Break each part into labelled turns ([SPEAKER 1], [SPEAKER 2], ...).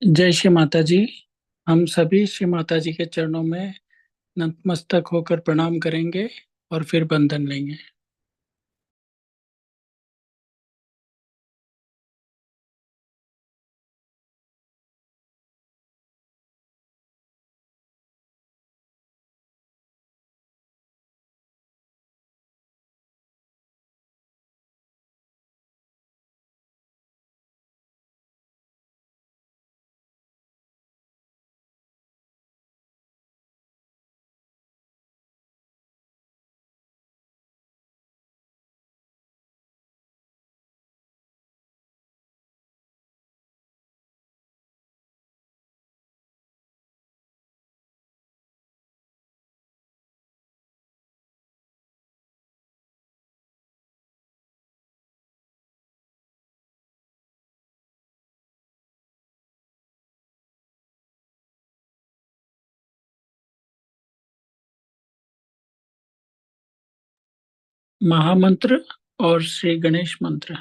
[SPEAKER 1] जय श्री माता जी। हम सभी श्री माता जी के चरणों में नतमस्तक होकर प्रणाम करेंगे और फिर बंधन लेंगे। महामंत्र और श्री गणेश मंत्र।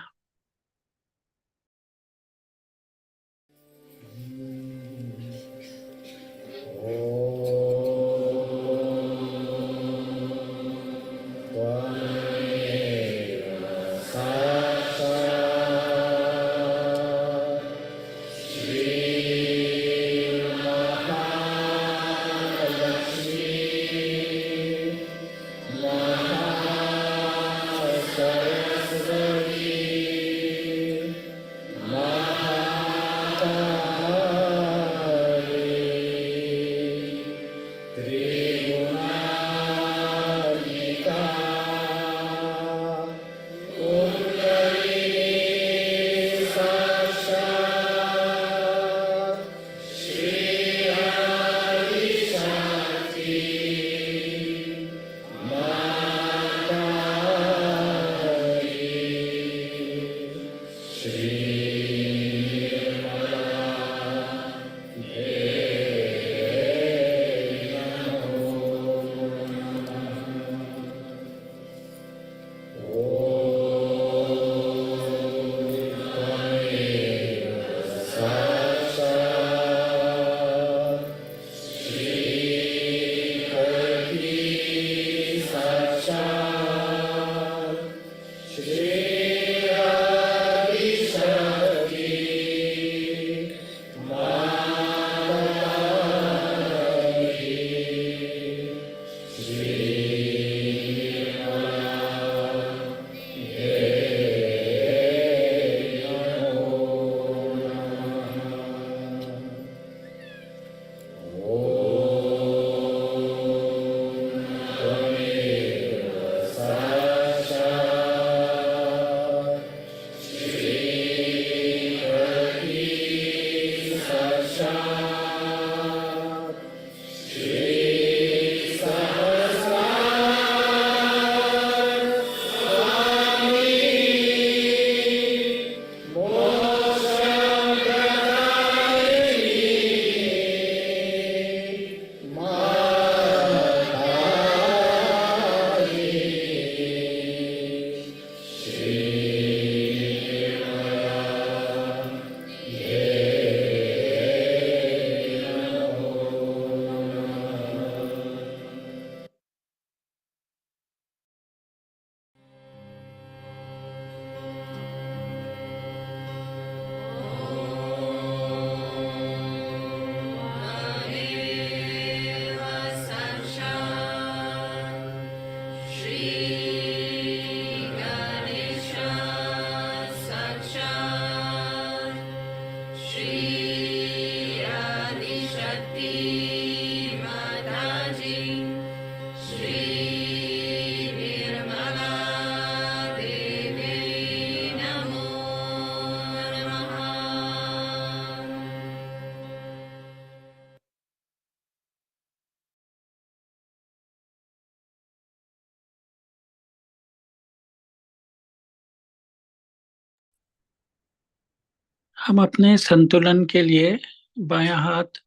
[SPEAKER 1] हम अपने संतुलन के लिए बायां हाथ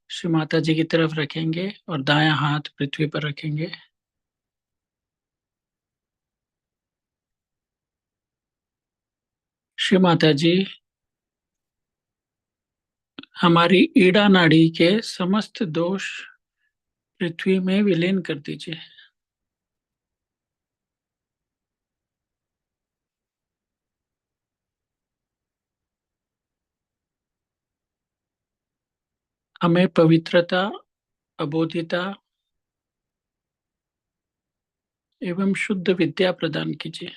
[SPEAKER 1] श्री माता जी की तरफ रखेंगे और दायां हाथ पृथ्वी पर रखेंगे। श्री माता जी, हमारी ईड़ा नाड़ी के समस्त दोष पृथ्वी में विलीन कर दीजिए। हमें पवित्रता, अबोधिता एवं शुद्ध विद्या प्रदान कीजिए।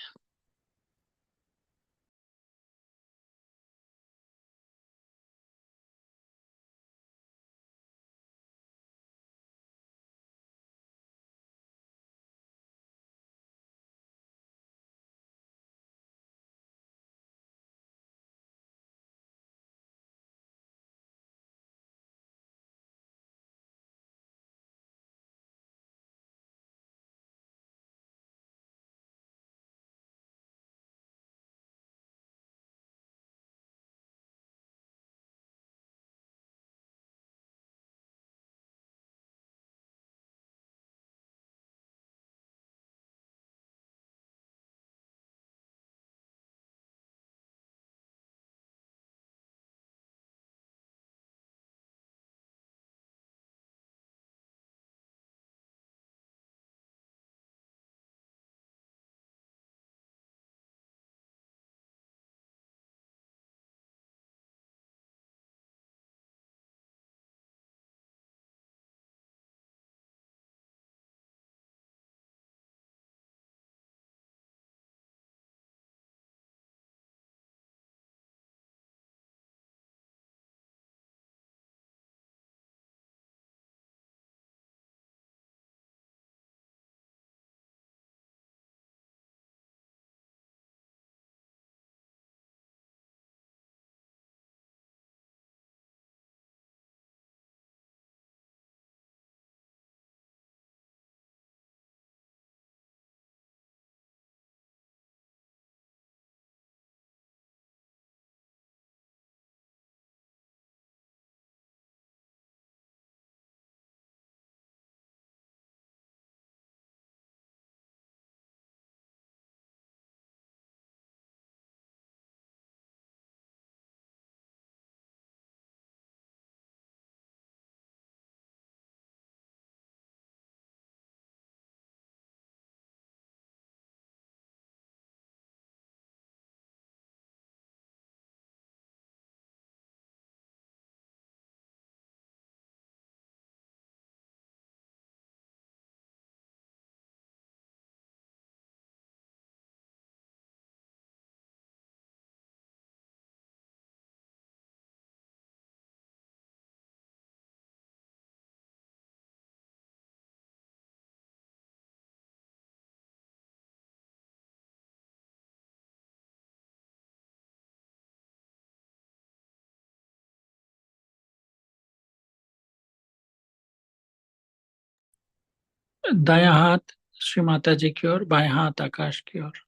[SPEAKER 1] दायां हाथ श्री माता जी की ओर, बायां हाथ आकाश की ओर।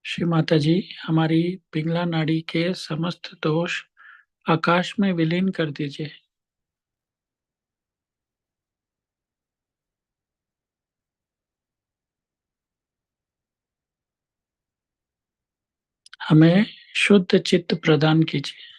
[SPEAKER 1] श्री माता जी, हमारी पिंगला नाड़ी के समस्त दोष आकाश में विलीन कर दीजिए। हमें शुद्ध चित्त प्रदान कीजिए।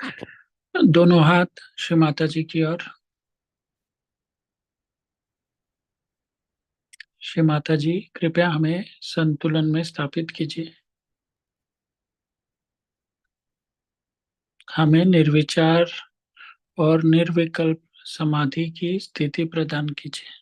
[SPEAKER 1] दोनों हाथ श्री माता जी की ओर। श्री माता जी, कृपया हमें संतुलन में स्थापित कीजिए। हमें निर्विचार और निर्विकल्प समाधि की स्थिति प्रदान कीजिए।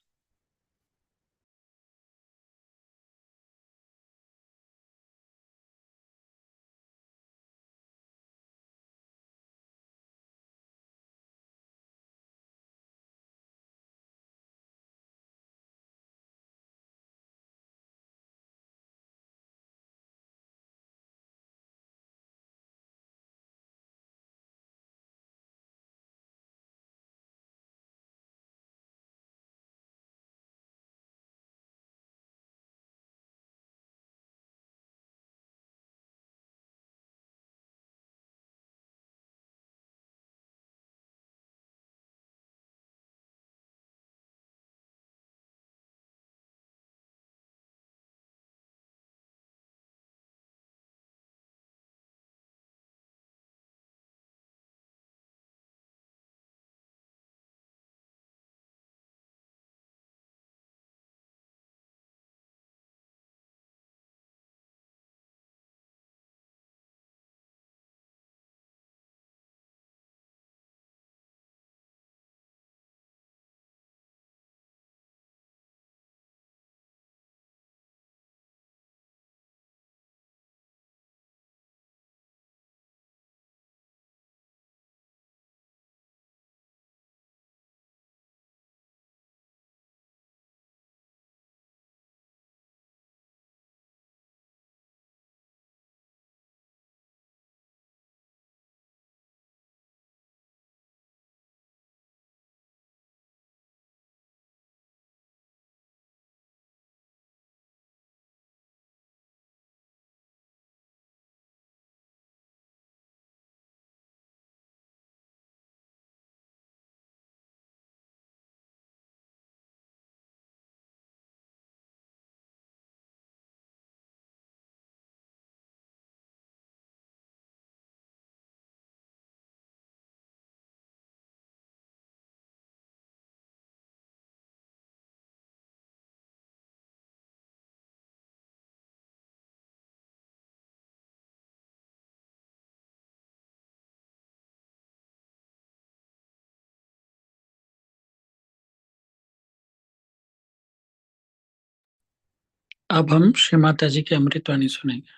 [SPEAKER 1] अब हम श्री माता जी की अमृतवाणी सुनेंगे।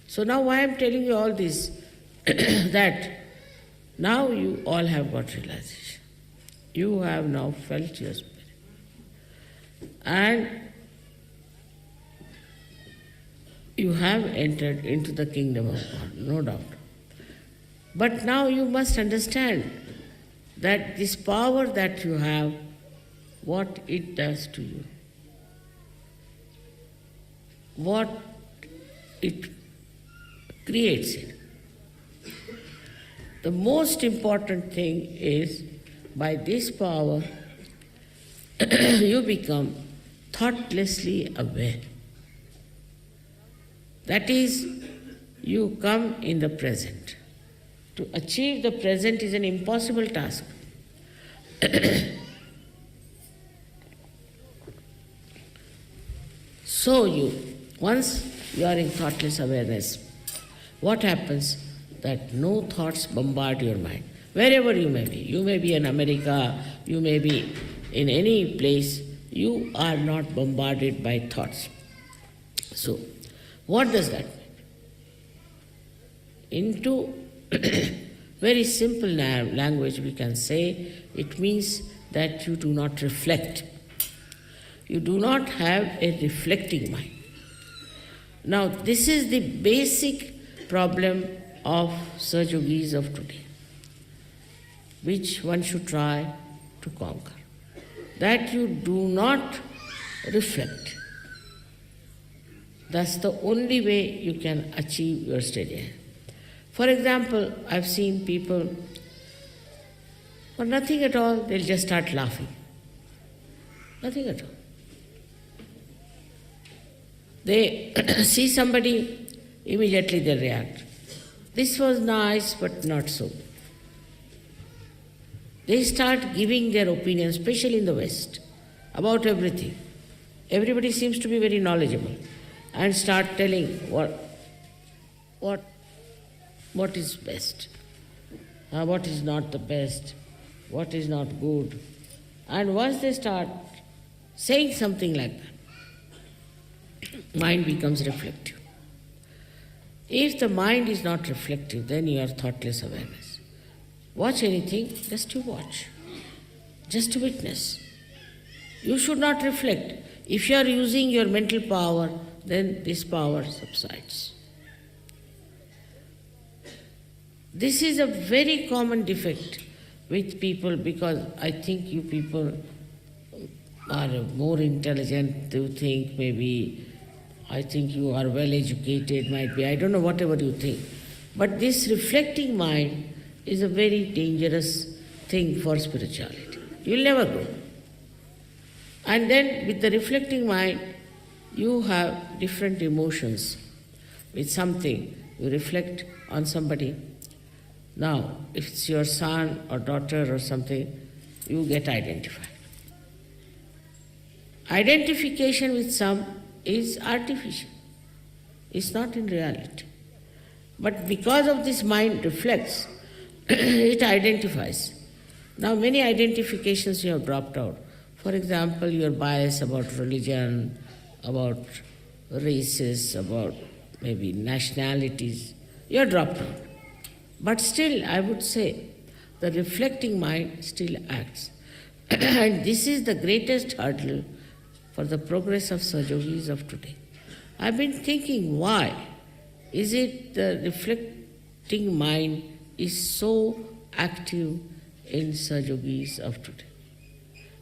[SPEAKER 2] So now why I am telling you all this, that now you all have got realization. You have now felt your spirit. And you have entered into the kingdom of God, no doubt. But now you must understand that this power that you have, what it does to you, what it creates it. The most important thing is, by this power, you become thoughtlessly aware. That is, you come in the present. To achieve the present is an impossible task. So once you are in thoughtless awareness, what happens? That no thoughts bombard your mind. Wherever you may be. You may be in America, you may be in any place, you are not bombarded by thoughts. So, what does that mean? Into very simple language we can say, it means that you do not reflect. You do not have a reflecting mind. Now, this is the basic problem of Saj Yogis of today, which one should try to conquer. That you do not reflect. That's the only way you can achieve your steady. For example, I've seen people, for nothing at all, they'll just start laughing. Nothing at all. They see somebody, immediately they react. This was nice, but not so. They start giving their opinion, especially in the West, about everything. Everybody seems to be very knowledgeable and start telling what is best, what is not the best, what is not good. And once they start saying something like that, mind becomes reflective. If the mind is not reflective, then you are thoughtless awareness. Watch anything, just to watch, just to witness. You should not reflect. If you are using your mental power, then this power subsides. This is a very common defect with people, because I think you people are more intelligent, you think maybe, I think you are well educated, might be, I don't know, whatever you think. But this reflecting mind is a very dangerous thing for spirituality. You'll never grow. And then with the reflecting mind, you have different emotions. With something, you reflect on somebody. Now, if it's your son or daughter or something, you get identified. Identification with some is artificial. It's not in reality. But because of this mind reflects, it identifies. Now, many identifications you have dropped out. For example, your bias about religion, about races, about maybe nationalities, you are dropped out. But still, I would say, the reflecting mind still acts. And this is the greatest hurdle for the progress of Sahajogis of today. I've been thinking, why is it the reflecting mind is so active in Sahajogis of today?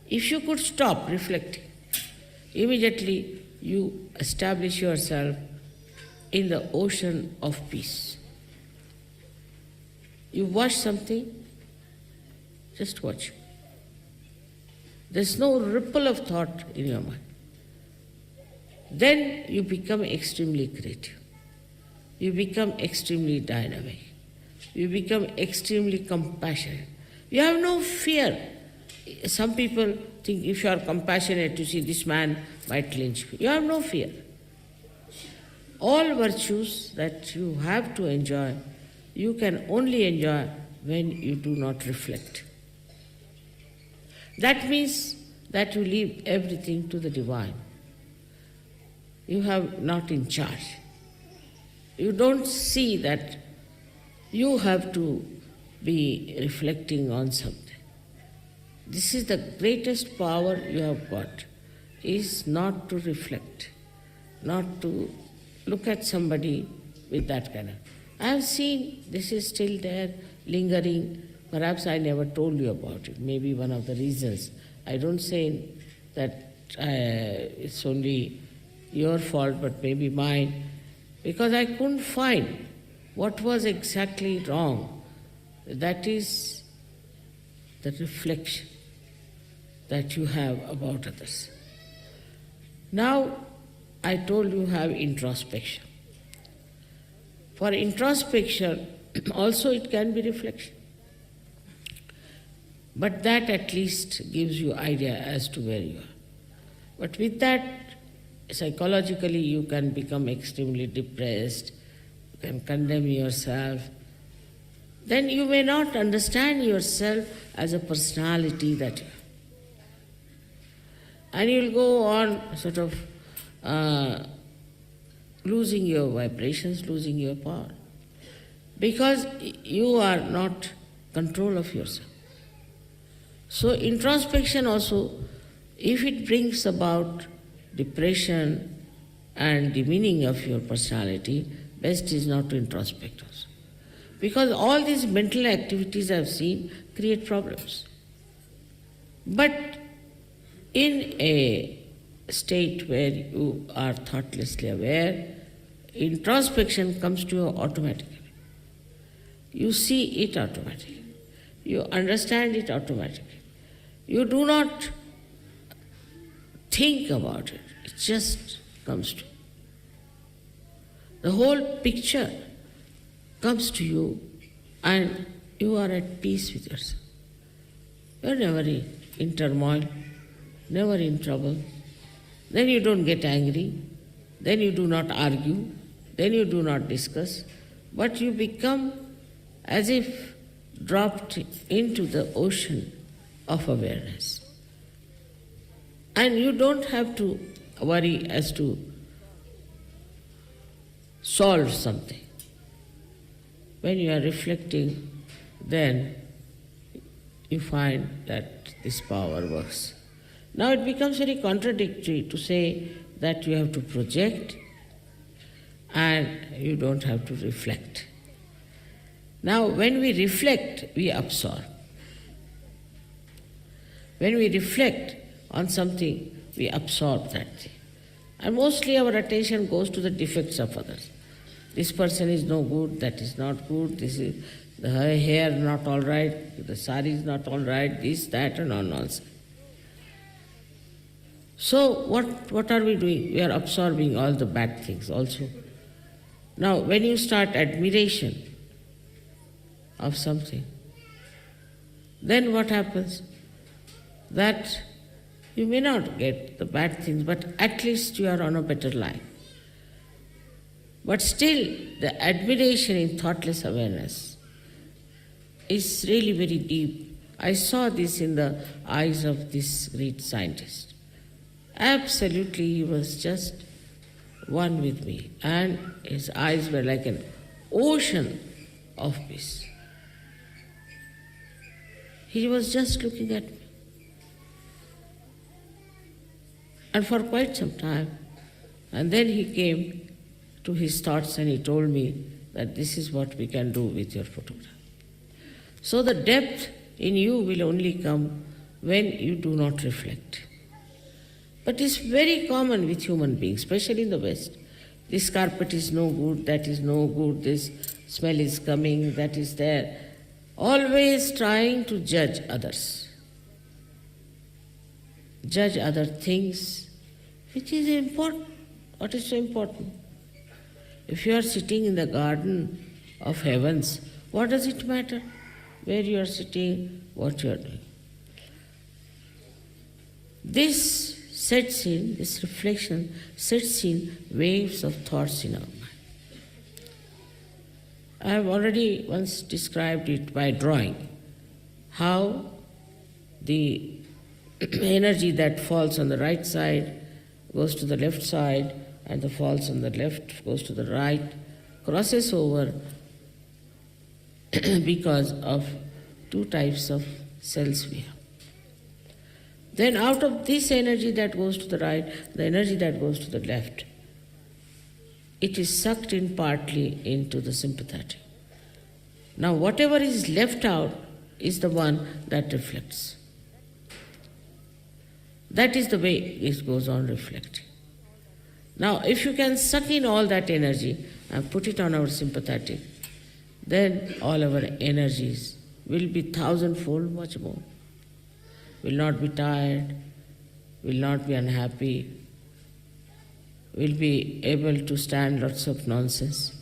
[SPEAKER 2] If you could stop reflecting, immediately you establish yourself in the ocean of peace. You watch something, just watch. There's no ripple of thought in your mind. Then you become extremely creative. You become extremely dynamic. You become extremely compassionate. You have no fear. Some people think if you are compassionate, you see this man might lynch me. You have no fear. All virtues that you have to enjoy, you can only enjoy when you do not reflect. That means that you leave everything to the divine. You have not in charge. You don't see that you have to be reflecting on something. This is the greatest power you have got, is not to reflect, not to look at somebody with that kind of. I have seen this is still there, lingering. Perhaps I never told you about it. Maybe one of the reasons. I don't say that it's only your fault, but maybe mine, because I couldn't find what was exactly wrong. That is the reflection that you have about others. Now, I told you have introspection. For introspection, also it can be reflection. But that at least gives you idea as to where you are. But with that, psychologically you can become extremely depressed, you can condemn yourself. Then you may not understand yourself as a personality that you are. And you'll go on sort of losing your vibrations, losing your power. Because you are not control of yourself. So introspection also, if it brings about depression and demeaning of your personality, best is not to introspect also. Because all these mental activities I've seen create problems. But in a state where you are thoughtlessly aware, introspection comes to you automatically. You see it automatically. You understand it automatically. You do not think about it. It just comes to you. The whole picture comes to you and you are at peace with yourself. You are never in turmoil, never in trouble. Then you don't get angry, then you do not argue, then you do not discuss, but you become as if dropped into the ocean of awareness. And you don't have to worry as to solve something. When you are reflecting, then you find that this power works. Now it becomes very contradictory to say that you have to project and you don't have to reflect. Now when we reflect, we absorb. When we reflect on something, we absorb that thing. And mostly our attention goes to the defects of others. This person is no good, that is not good, this is the hair not all right, the sari is not all right, this, that, and all nonsense. So what are we doing? We are absorbing all the bad things also. Now when you start admiration of something, then what happens? That you may not get the bad things, but at least you are on a better line. But still, the admiration in thoughtless awareness is really very deep. I saw this in the eyes of this great scientist. Absolutely, he was just one with me, and his eyes were like an ocean of peace. He was just looking at me. And for quite some time. And then he came to his thoughts and he told me that this is what we can do with your photograph. So the depth in you will only come when you do not reflect. But it's very common with human beings, especially in the West. This carpet is no good, that is no good, this smell is coming, that is there. Always trying to judge others. Judge other things, which is important. What is so important? If you are sitting in the garden of heavens, what does it matter where you are sitting, what you are doing? This reflection sets in waves of thoughts in our mind. I have already once described it by drawing, how the energy that falls on the right side goes to the left side, and the falls on the left goes to the right, crosses over because of two types of cells we have. Then out of this energy that goes to the right, the energy that goes to the left, it is sucked in partly into the sympathetic. Now whatever is left out is the one that reflects. That is the way it goes on reflecting. Now if you can suck in all that energy and put it on our sympathetic, then all our energies will be thousandfold much more. Will not be tired, will not be unhappy, will be able to stand lots of nonsense.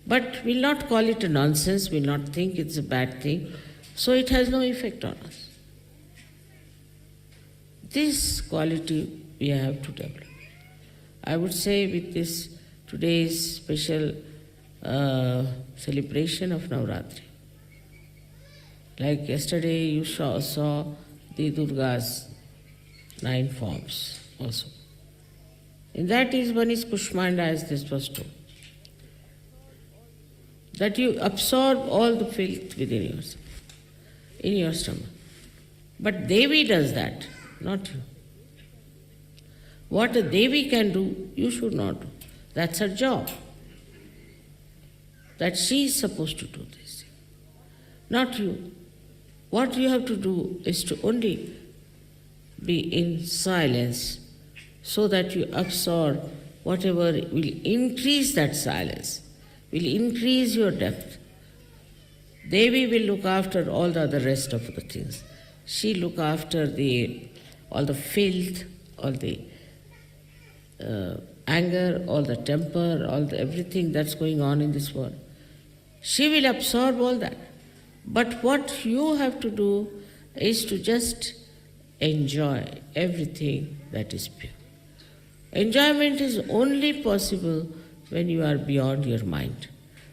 [SPEAKER 2] But will not call it a nonsense, will not think it's a bad thing, so it has no effect on us. This quality we have to develop. I would say with this today's special celebration of Navaratri, like yesterday you saw the Durga's 9 forms also. In that is one is Kushmanda, as this was told. That you absorb all the filth within yourself, in your stomach. But Devi does that, not you. What a Devi can do, you should not do. That's her job. That she is supposed to do this, not you. What you have to do is to only be in silence so that you absorb whatever will increase that silence, will increase your depth. Devi will look after all the other rest of the things. She look after all the filth, all the anger, all the temper, everything that's going on in this world. She will absorb all that. But what you have to do is to just enjoy everything that is pure. Enjoyment is only possible when you are beyond your mind.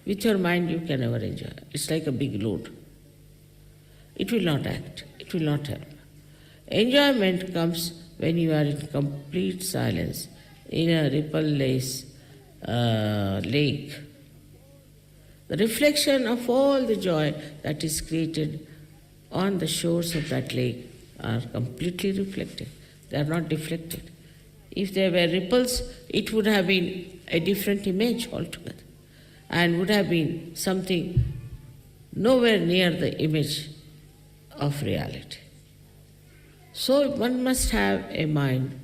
[SPEAKER 2] With your mind you can never enjoy. It's like a big load. It will not act. It will not help. Enjoyment comes when you are in complete silence, in a ripple-less lake. The reflection of all the joy that is created on the shores of that lake are completely reflected. They are not deflected. If there were ripples, it would have been a different image altogether and would have been something nowhere near the image of reality. So one must have a mind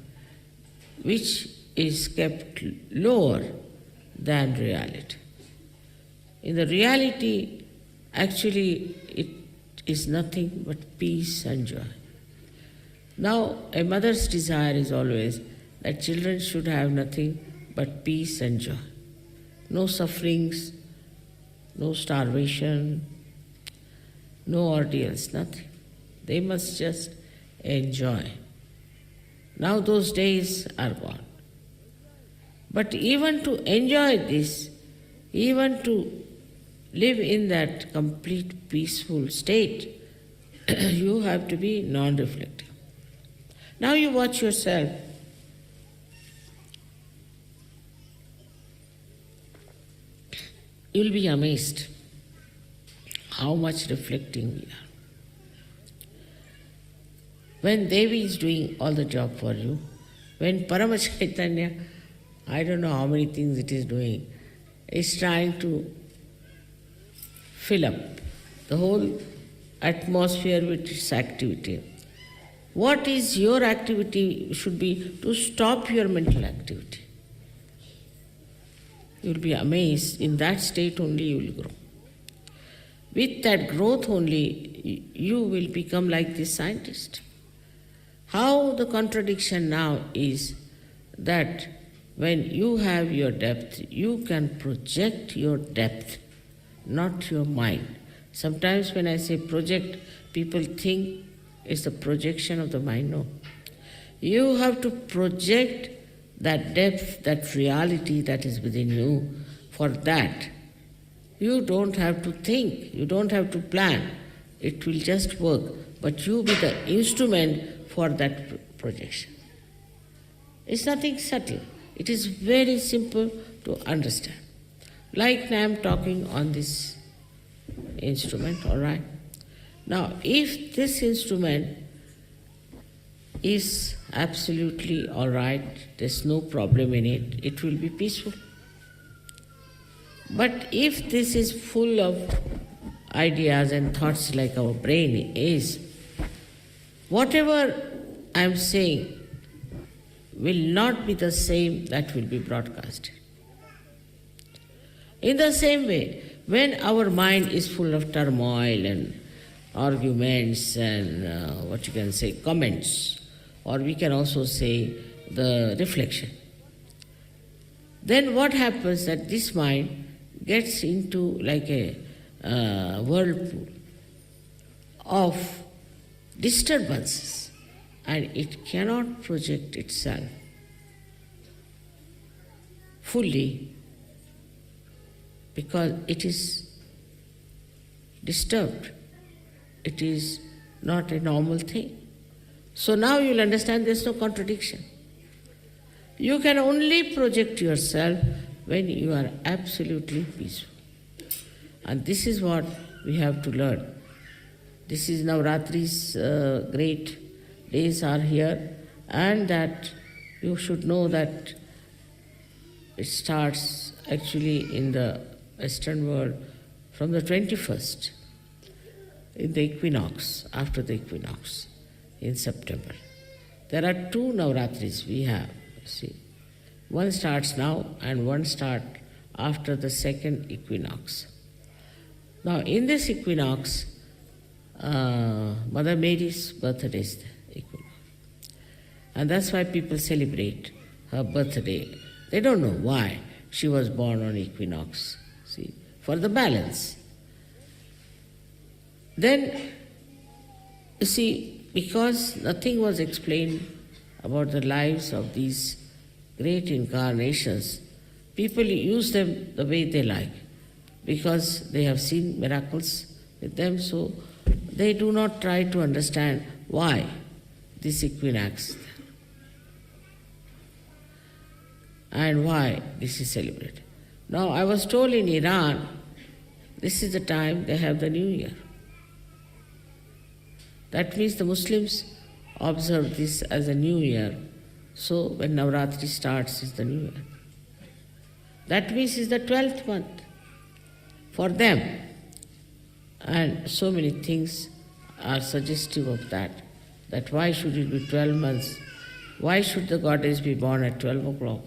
[SPEAKER 2] which is kept lower than reality. In the reality, actually, it is nothing but peace and joy. Now, a mother's desire is always that children should have nothing but peace and joy. No sufferings, no starvation, no ordeals, nothing. They must just enjoy. Now those days are gone. But even to enjoy this, even to live in that complete peaceful state, you have to be non-reflective. Now you watch yourself. You'll be amazed how much reflecting we are. When Devi is doing all the job for you, when Parama Chaitanya, I don't know how many things it is doing, is trying to fill up the whole atmosphere with its activity. What is your activity should be to stop your mental activity. You will be amazed. In that state only you will grow. With that growth only you will become like this scientist. How the contradiction now is that when you have your depth, you can project your depth, not your mind. Sometimes when I say project, people think it's the projection of the mind. No. You have to project that depth, that reality that is within you. For that, you don't have to think, you don't have to plan. It will just work. But you be the instrument for that projection. It's nothing subtle. It is very simple to understand. Like I am talking on this instrument, all right? Now, if this instrument is absolutely all right, there's no problem in it, it will be peaceful. But if this is full of ideas and thoughts like our brain is, whatever I am saying will not be the same that will be broadcasted. In the same way, when our mind is full of turmoil and arguments and what you can say, comments, or we can also say the reflection, then what happens that this mind gets into like a whirlpool of disturbances and it cannot project itself fully because it is disturbed. It is not a normal thing. So now you'll understand there's no contradiction. You can only project yourself when you are absolutely peaceful. And this is what we have to learn. This is Navaratri's great days are here, and that you should know that it starts actually in the Western world from the 21st, in the equinox, after the equinox, in September. There are two Navaratris we have, see. One starts now and one starts after the second equinox. Now in this equinox, Mother Mary's birthday is the equinox. And that's why people celebrate her birthday They don't know why she was born on equinox, see, for the balance. Then, you see, because nothing was explained about the lives of these great incarnations, people use them the way they like, because they have seen miracles with them, so they do not try to understand why this equinox and why this is celebrated. Now, I was told in Iran, this is the time they have the New Year. That means the Muslims observe this as a New Year. So when Navaratri starts, is the New Year. That means it's the 12th month for them. And so many things are suggestive of that. That why should it be 12 months? Why should the goddess be born at 12 o'clock?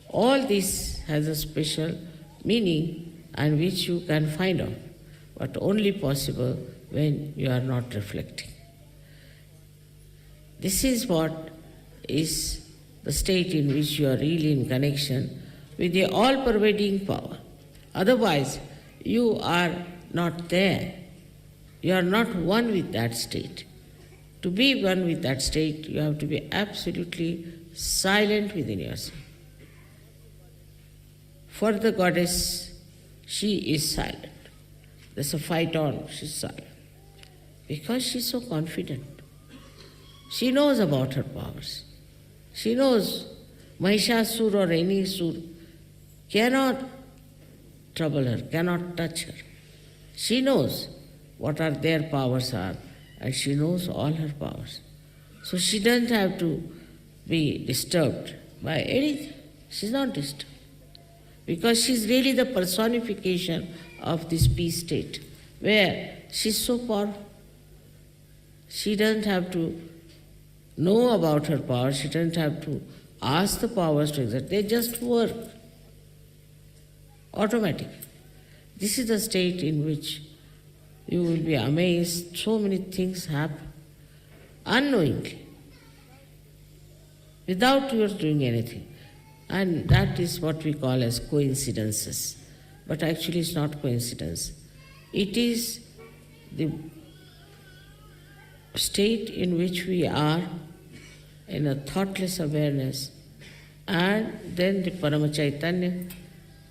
[SPEAKER 2] All this has a special meaning and which you can find out, but only possible when you are not reflecting. This is what is the state in which you are really in connection with the all-pervading power. Otherwise, you are not there. You are not one with that state. To be one with that state, you have to be absolutely silent within yourself. For the goddess, she is silent. There's a fight on, she's silent. Because she's so confident. She knows about her powers. She knows Mahishasur or any sur cannot trouble her, cannot touch her. She knows what are their powers are, and she knows all her powers. So she doesn't have to be disturbed by anything. She's not disturbed. Because she's really the personification of this peace state, where she's so powerful. She doesn't have to know about her power, she doesn't have to ask the powers to exert, they just work. Automatic. This is the state in which you will be amazed, so many things happen unknowingly, without your doing anything. And that is what we call as coincidences. But actually it's not coincidence. It is the state in which we are in a thoughtless awareness, and then the Parama Chaitanya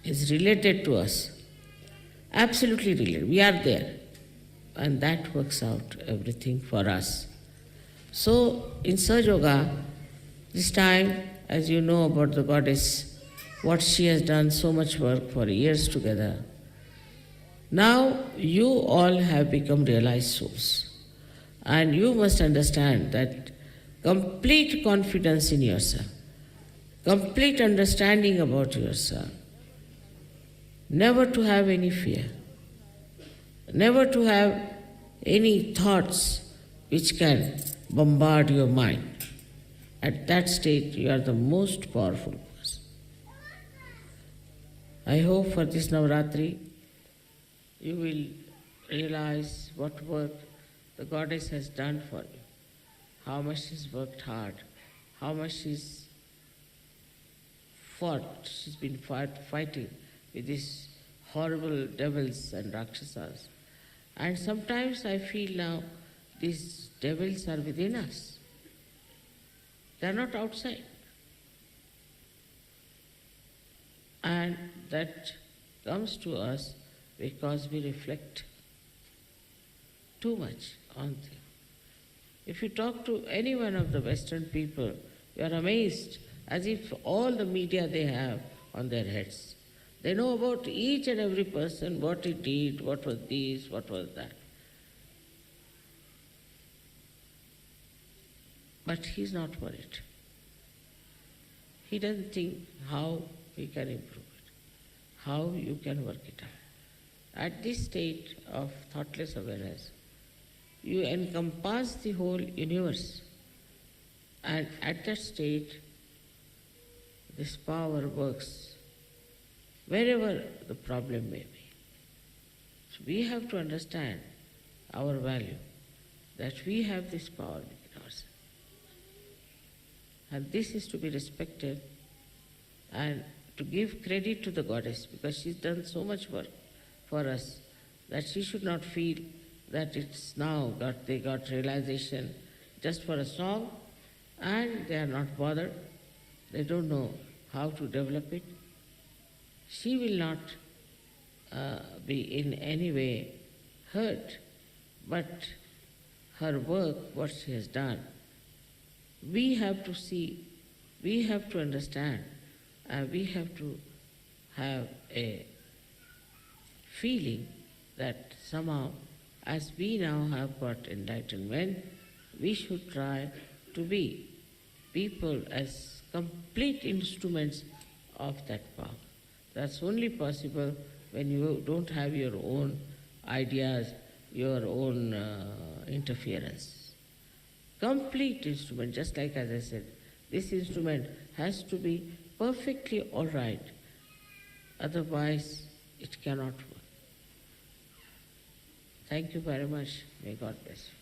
[SPEAKER 2] is related to us. Absolutely related. We are there. And that works out everything for us. So in Sahaja Yoga, this time, as you know about the goddess, what she has done, so much work for years together. Now you all have become realized souls. And you must understand that complete confidence in yourself, complete understanding about yourself, never to have any fear, never to have any thoughts which can bombard your mind. At that state, you are the most powerful person. I hope for this Navaratri, you will realize what work the goddess has done for you, how much she's worked hard, how much she's fought, she's been fighting with these horrible devils and rakshasas. And sometimes I feel now these devils are within us. They are not outside. And that comes to us because we reflect too much on things. If you talk to any one of the Western people, you are amazed, as if all the media they have on their heads. They know about each and every person, what he did, what was this, what was that. But he's not worried. He doesn't think how he can improve it, how you can work it out. At this state of thoughtless awareness, you encompass the whole universe. And at that state, this power works wherever the problem may be. So we have to understand our value, that we have this power within ourselves. And this is to be respected and to give credit to the goddess, because she's done so much work for us, that she should not feel that it's now they got realization just for a song and they are not bothered, they don't know how to develop it. She will not be in any way hurt, but her work, what she has done, we have to see, we have to understand, we have to have a feeling that somehow, as we now have got enlightenment, we should try to be people as complete instruments of that power. That's only possible when you don't have your own ideas, your own interference. Complete instrument, just like as I said, this instrument has to be perfectly all right, otherwise it cannot work. Thank you very much. May God bless you.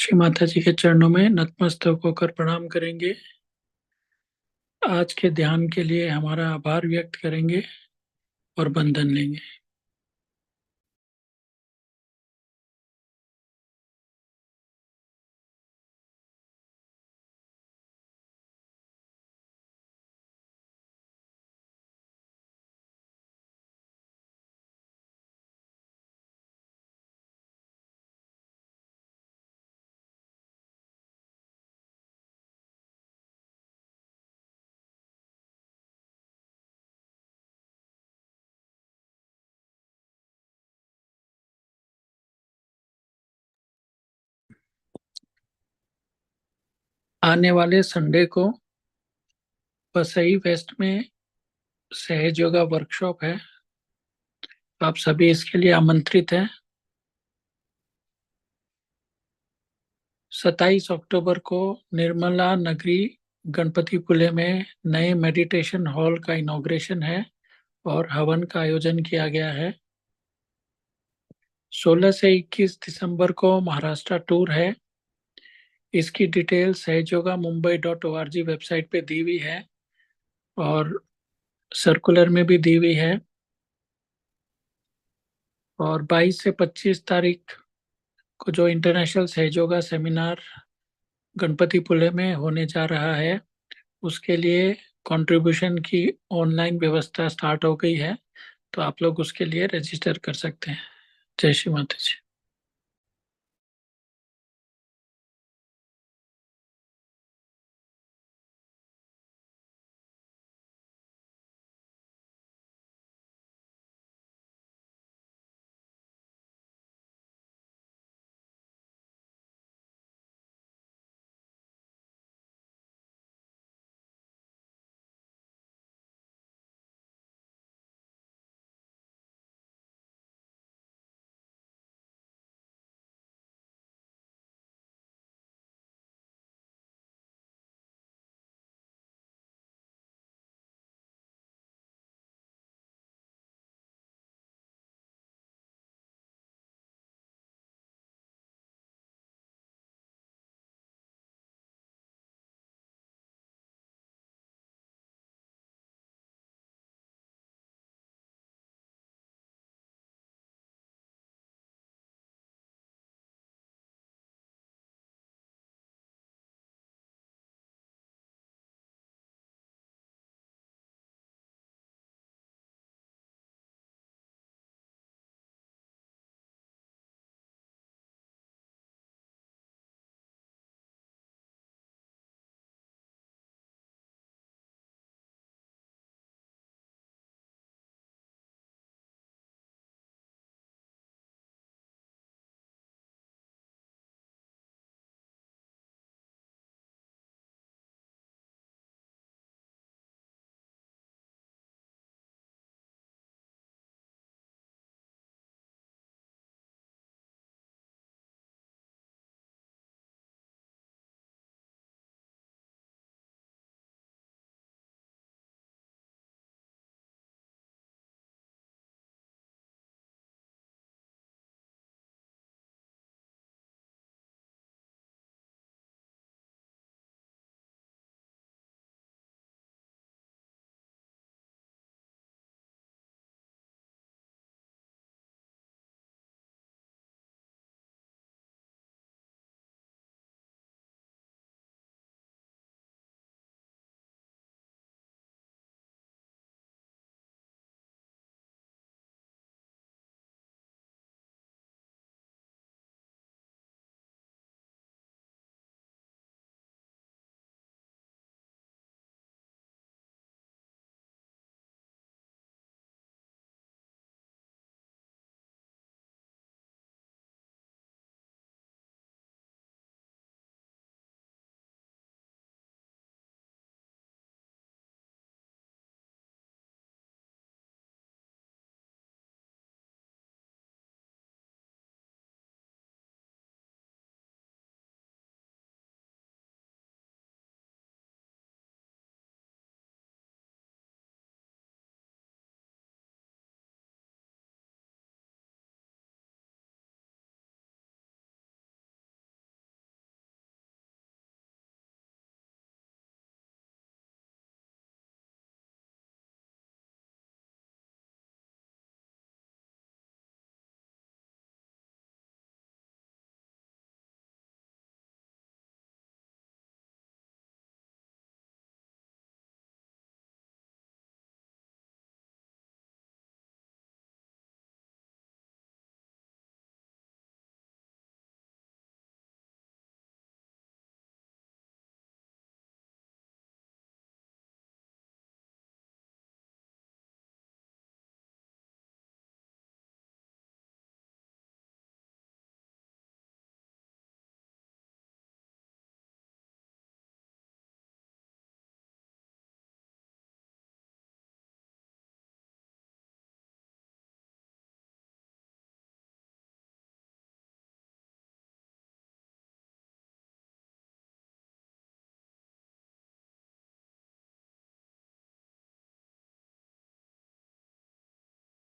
[SPEAKER 1] Shri Mata जी के चरणों में नतमस्तक होकर प्रणाम करेंगे। आज के ध्यान के लिए हमारा आभार व्यक्त करेंगे और बंधन लेंगे। आने वाले संडे को वसई वेस्ट में सहज योगा वर्कशॉप है। आप सभी इसके लिए आमंत्रित हैं। 27 अक्टूबर को निर्मला नगरी गणपतिपुले में नए मेडिटेशन हॉल का इनॉग्रेशन है और हवन का आयोजन किया गया है। 16 से 21 दिसंबर को महाराष्ट्र टूर है। इसकी डिटेल सहजोगा mumbai.org वेबसाइट पे दी हुई है और सर्कुलर में भी दी हुई है। और 22 से 25 तारीख को जो इंटरनेशनल सहयोगा सेमिनार गणपतिपुले में होने जा रहा है, उसके लिए कंट्रीब्यूशन की ऑनलाइन व्यवस्था स्टार्ट हो गई है, तो आप लोग उसके लिए रजिस्टर कर सकते हैं। जय श्री माता जी।